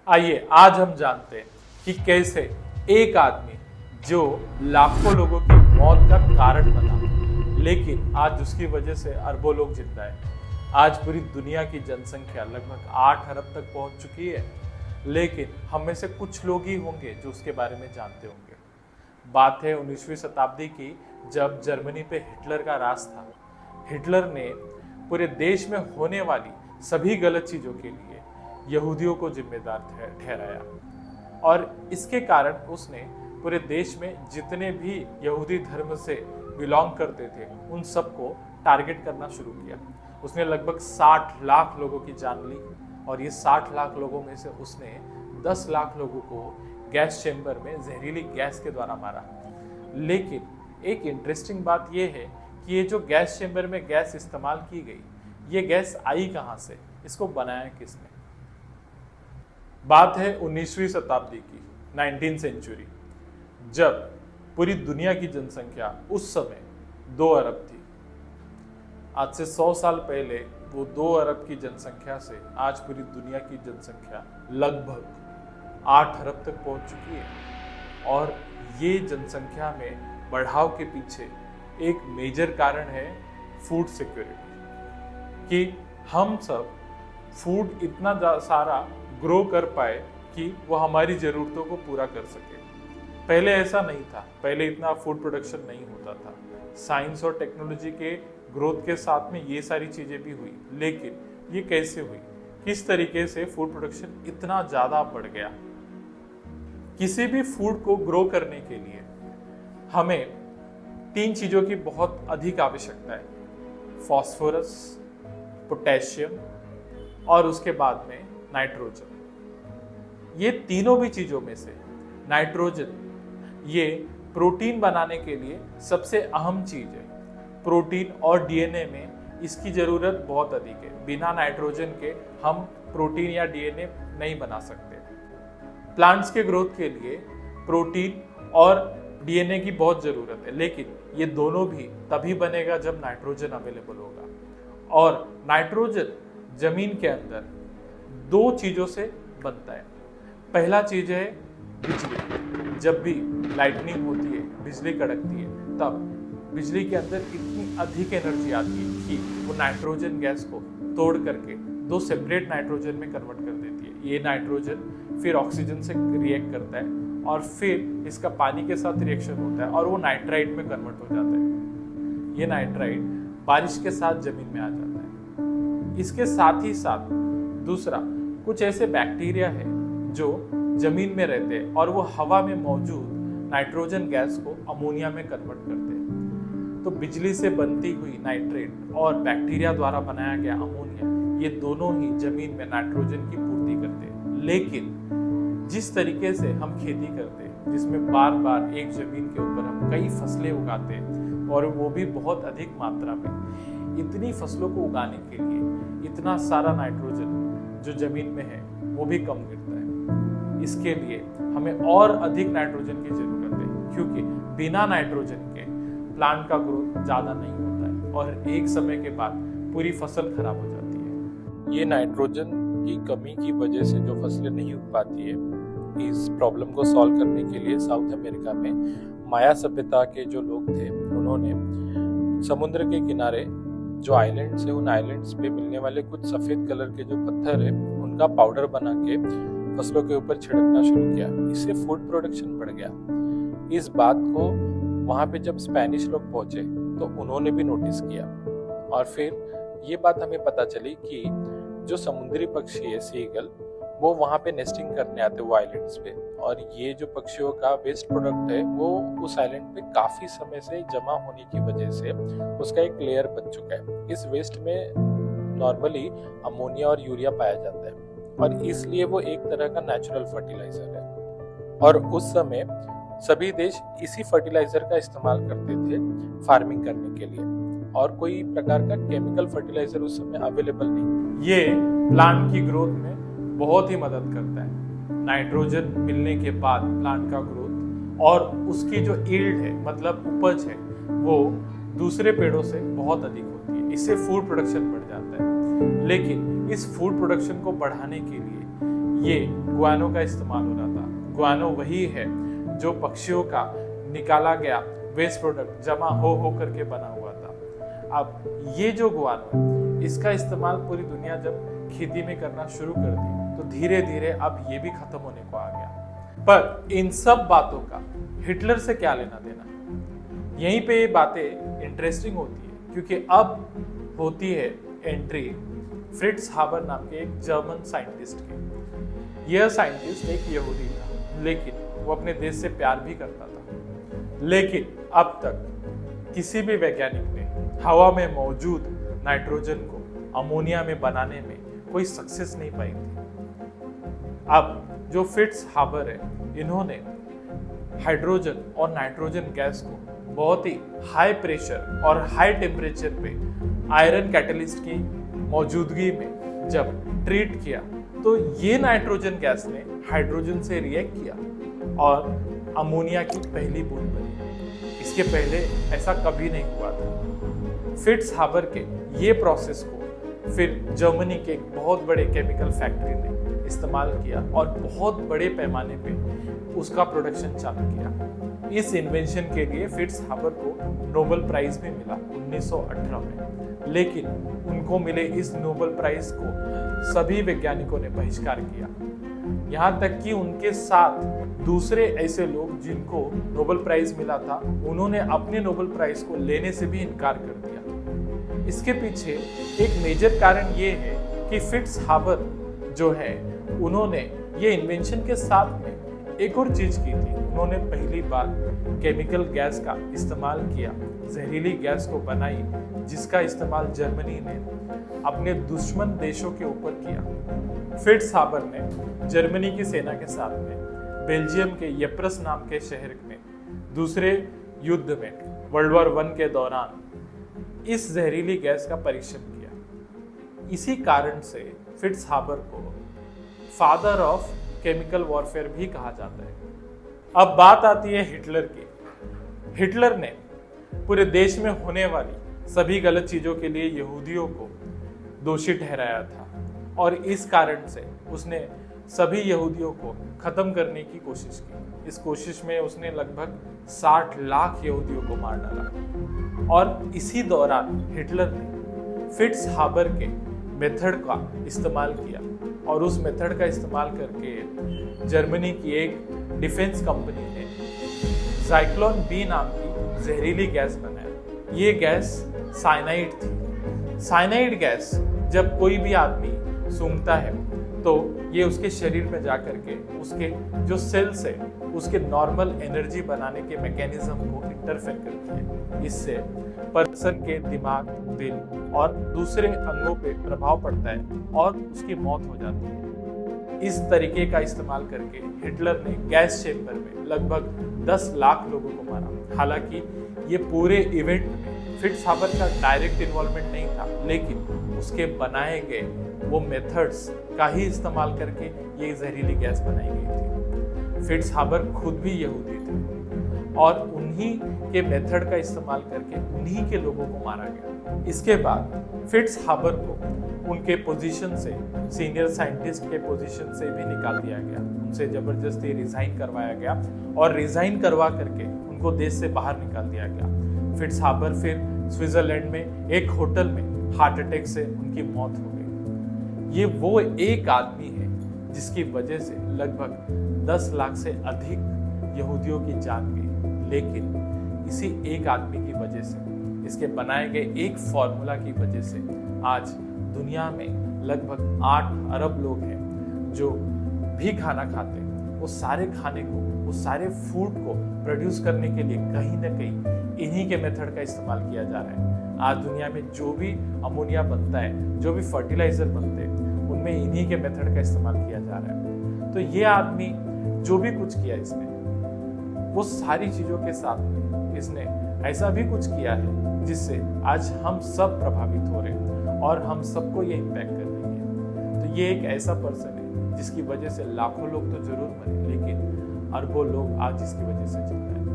आइए आज हम जानते हैं कि कैसे एक आदमी जो लाखों लोगों की मौत का कारण बना, लेकिन आज उसकी वजह से अरबों लोग जिंदा है। आज पूरी दुनिया की जनसंख्या लगभग 8 अरब तक पहुंच चुकी है, लेकिन हम में से कुछ लोग ही होंगे जो उसके बारे में जानते होंगे। बात है 19वीं शताब्दी की, जब जर्मनी पे हिटलर का राज था। हिटलर ने पूरे देश में होने वाली सभी गलत चीजों के लिए यहूदियों को जिम्मेदार ठहराया, और इसके कारण उसने पूरे देश में जितने भी यहूदी धर्म से बिलोंग करते थे उन सबको टारगेट करना शुरू किया। उसने लगभग 60 लाख लोगों की जान ली, और ये 60 लाख लोगों में से उसने 10 लाख लोगों को गैस चेंबर में जहरीली गैस के द्वारा मारा। लेकिन एक इंटरेस्टिंग बात यह है कि ये जो गैस चेंबर में गैस इस्तेमाल की गई, ये गैस आई कहाँ से, इसको बनाया किसने? बात है 19वीं शताब्दी की, 19th सेंचुरी, जब पूरी दुनिया की जनसंख्या उस समय 2 अरब थी। आज से 100 साल पहले वो 2 अरब की जनसंख्या से आज पूरी दुनिया की जनसंख्या लगभग 8 अरब तक पहुंच चुकी है। और ये जनसंख्या में बढ़ाव के पीछे एक मेजर कारण है फूड सिक्योरिटी, कि हम सब फूड इतना सारा ग्रो कर पाए कि वो हमारी ज़रूरतों को पूरा कर सके। पहले ऐसा नहीं था, पहले इतना फूड प्रोडक्शन नहीं होता था। साइंस और टेक्नोलॉजी के ग्रोथ के साथ में ये सारी चीज़ें भी हुई, लेकिन ये कैसे हुई, किस तरीके से फूड प्रोडक्शन इतना ज़्यादा बढ़ गया? किसी भी फूड को ग्रो करने के लिए हमें 3 चीज़ों की बहुत अधिक आवश्यकता है: फॉस्फोरस, पोटेशियम और उसके बाद में नाइट्रोजन। ये तीनों भी चीज़ों में से नाइट्रोजन ये प्रोटीन बनाने के लिए सबसे अहम चीज़ है। प्रोटीन और डीएनए में इसकी ज़रूरत बहुत अधिक है। बिना नाइट्रोजन के हम प्रोटीन या डीएनए नहीं बना सकते। प्लांट्स के ग्रोथ के लिए प्रोटीन और डीएनए की बहुत ज़रूरत है, लेकिन ये दोनों भी तभी बनेगा जब नाइट्रोजन अवेलेबल होगा। और नाइट्रोजन जमीन के अंदर 2 चीज़ों से बनता है। पहला चीज़ है बिजली। जब भी लाइटनिंग होती है, बिजली कड़कती है, तब बिजली के अंदर इतनी अधिक एनर्जी आती है कि वो नाइट्रोजन गैस को तोड़ करके 2 सेपरेट नाइट्रोजन में कन्वर्ट कर देती है। ये नाइट्रोजन फिर ऑक्सीजन से रिएक्ट करता है, और फिर इसका पानी के साथ रिएक्शन होता है और वो नाइट्राइट में कन्वर्ट हो जाता है। ये नाइट्राइट बारिश के साथ जमीन में आ जाता है। इसके साथ ही साथ दूसरा, कुछ ऐसे बैक्टीरिया है जो जमीन में रहते हैं और वो हवा में मौजूद नाइट्रोजन गैस को अमोनिया में कन्वर्ट करते हैं। तो बिजली से बनती हुई नाइट्रेट और बैक्टीरिया द्वारा बनाया गया अमोनिया, ये दोनों ही जमीन में नाइट्रोजन की पूर्ति करते हैं। लेकिन जिस तरीके से हम खेती करते हैं, जिसमें बार बार एक जमीन के ऊपर हम कई फसलें उगाते हैं, और वो भी बहुत अधिक मात्रा में, इतनी फसलों को उगाने के लिए इतना सारा नाइट्रोजन जो जमीन में है वो भी कम गिरता है। इसके लिए हमें और अधिक नाइट्रोजन की जरूरत है, क्योंकि बिना नाइट्रोजन के प्लांट का ग्रोथ ज़्यादा नहीं होता है और एक समय के बाद पूरी फसल खराब हो जाती है। ये नाइट्रोजन की कमी की वजह से जो फसलें नहीं उग पाती है, इस प्रॉब्लम को सॉल्व करने के लिए साउथ अमेरिका में माया सभ्यता के जो लोग थे, उन्होंने समुद्र के किनारे जो आइलैंड्स है, उन आइलैंड्स पे मिलने वाले कुछ सफ़ेद कलर के जो पत्थर है, उनका पाउडर बना के फसलों के ऊपर छिड़कना शुरू किया। इससे फूड प्रोडक्शन बढ़ गया। इस बात को वहाँ पे जब स्पेनिश लोग पहुँचे तो उन्होंने भी नोटिस किया, और फिर ये बात हमें पता चली कि जो समुद्री पक्षी है, सीगल, वो वहाँ पे नेस्टिंग करने आते वो आइलैंड्स पे, और ये जो पक्षियों का वेस्ट प्रोडक्ट है वो उस आइलैंड पे काफ़ी समय से जमा होने की वजह से उसका एक लेयर बन चुका है। इस वेस्ट में नॉर्मली अमोनिया और यूरिया पाया जाता है, और इसलिए वो एक तरह का नेचुरल फर्टिलाइजर है। और उस समय सभी देश इसी फर्टिलाइजर का इस्तेमाल करते थे फार्मिंग करने के लिए, और कोई प्रकार का केमिकल फर्टिलाइजर उस समय अवेलेबल नहीं। ये प्लांट की ग्रोथ में बहुत ही मदद करता है। नाइट्रोजन मिलने के बाद प्लांट का ग्रोथ और उसकी जो यील्ड है, मतलब उपज है, वो दूसरे पेड़ों से बहुत अधिक होती है। इससे फूड प्रोडक्शन बढ़ जाता है। लेकिन इस फूड प्रोडक्शन को बढ़ाने के लिए ये गुआनो का इस्तेमाल हो रहा था। गुआनो वही है जो पक्षियों का निकाला गया वेस्ट प्रोडक्ट जमा हो करके बना हुआ था। अब ये जो गुआनो है, इसका इस्तेमाल पूरी दुनिया जब खेती में करना शुरू कर दी तो धीरे धीरे अब ये भी खत्म होने को आ गया। पर इन सब बातों का हिटलर से क्या लेना देना? यहीं पे ये बातें इंटरेस्टिंग होती है, क्योंकि अब होती है एंट्री फ्रिट्ज हाबर नाम के एक जर्मन साइंटिस्ट की। यह साइंटिस्ट एक यहूदी था, लेकिन वो अपने देश से प्यार भी करता था। लेकिन अब तक किसी भी वैज्ञानिक ने हवा में मौजूद नाइट्रोजन को अमोनिया में बनाने में कोई सक्सेस नहीं पाई थी। अब जो फ्रिट्ज हाबर है, इन्होंने हाइड्रोजन और नाइट्रोजन गैस को बहुत ही हाई प्रेशर और हाई टेम्परेचर पे आयरन कैटलिस्ट की मौजूदगी में जब ट्रीट किया तो ये नाइट्रोजन गैस ने हाइड्रोजन से रिएक्ट किया और अमोनिया की पहली बूंद बनी। इसके पहले ऐसा कभी नहीं हुआ था। फ्रिट्ज हाबर के ये प्रोसेस को फिर जर्मनी के एक बहुत बड़े केमिकल फैक्ट्री ने इस्तेमाल किया और बहुत बड़े पैमाने पे उसका प्रोडक्शन चालू किया। इस इन्वेंशन के लिए फ्रिट्ज हाबर को नोबेल प्राइज भी मिला 1918 में। लेकिन उनको मिले इस नोबेल प्राइज को सभी वैज्ञानिकों ने बहिष्कार किया। यहाँ तक कि उनके साथ दूसरे ऐसे लोग जिनको नोबेल प्राइज मिला था, उन्होंने अपने नोबेल प्राइज को लेने से भी इनकार कर दिया। इसके पीछे एक मेजर कारण ये है कि फ्रिट्ज हाबर जो है, उन्होंने ये इन्वेंशन के साथ में एक और चीज की थी। उन्होंने पहली बार केमिकल गैस का इस्तेमाल किया, जहरीली गैस को बनाई, जिसका इस्तेमाल जर्मनी ने अपने दुश्मन देशों के ऊपर किया। फ्रिट्ज हाबर ने जर्मनी की सेना के साथ में बेल्जियम के यप्रस नाम के शहर में दूसरे युद्ध में वर्ल्ड वॉर 1 के दौरान इस जहरीली गैस का परीक्षण किया। इसी कारण से फ्रिट्ज हाबर को फादर ऑफ केमिकल वॉरफेयर भी कहा जाता है। अब बात आती है हिटलर की। हिटलर ने पूरे देश में होने वाली सभी गलत चीजों के लिए यहूदियों को दोषी ठहराया था और इस कारण से उसने सभी यहूदियों को खत्म करने की कोशिश की। इस कोशिश में उसने लगभग 60 लाख यहूदियों को मार डाला और इसी दौरान हिटलर ने फ्रिट्ज हाबर के मेथड का इस्तेमाल किया और उस मेथड का इस्तेमाल करके जर्मनी की एक डिफेंस कंपनी ने साइक्लोन बी नाम की जहरीली गैस बनाया। ये गैस साइनाइड थी। साइनाइड गैस जब कोई भी आदमी सूंघता है तो ये उसके शरीर में जाकर के उसके जो सेल्स है उसके नॉर्मल एनर्जी बनाने के मैकेनिज्म को इंटरफेयर करती है। इससे पर्सन के दिमाग, दिल और दूसरे अंगों पे प्रभाव पड़ता है और उसकी मौत हो जाती है। इस तरीके का इस्तेमाल करके हिटलर ने गैस चेम्बर में लगभग 10 लाख लोगों को मारा। हालांकि ये पूरे इवेंट में फ्रिट्ज हाबर का डायरेक्ट इन्वॉल्वमेंट नहीं था, लेकिन उसके बनाए गए वो मेथड्स का ही इस्तेमाल करके ये जहरीली गैस बनाई गई थी। फ्रिट्ज हाबर खुद भी यहूदी थे और उन्हीं के मेथड का इस्तेमाल करके उन्हीं के लोगों को मारा गया। इसके बाद फ्रिट्ज हाबर को उनके पोजीशन से, सीनियर साइंटिस्ट के पोजीशन से भी निकाल दिया गया। उनसे जबरदस्ती रिजाइन करवाया गया और रिजाइन करवा करके उनको देश से बाहर निकाल दिया गया। फ्रिट्ज हाबर फिर स्विट्जरलैंड में एक होटल में हार्ट अटैक से उनकी मौत हो गई। ये वो एक आदमी है जिसकी वजह से लगभग 10 लाख से अधिक यहूदियों की जान गई। लेकिन इसी एक आदमी की वजह से, इसके बनाए गए एक फॉर्मूला की वजह से आज दुनिया में लगभग 8 अरब लोग हैं जो भी खाना खाते हैं। वो सारे खाने को, वो सारे फूड को प्रोड्यूस करने के लिए कहीं ना कहीं इन्हीं के मेथड का इस्तेमाल किया जा रहा है। आज दुनिया में जो भी अमोनिया बनता है, जो भी फर्टिलाइजर बनते हैं, उनमें इन्हीं के मेथड का इस्तेमाल किया जा रहा है। तो ये आदमी जो भी कुछ किया इसने, वो सारी चीज़ों के साथ इसने ऐसा भी कुछ किया है जिससे आज हम सब प्रभावित हो रहे हैं और हम सबको ये इम्पैक्ट कर रही है। तो ये एक ऐसा पर्सन है जिसकी वजह से लाखों लोग तो जरूर मरे, लेकिन अरबों लोग आज इसकी वजह से जिंदा हैं।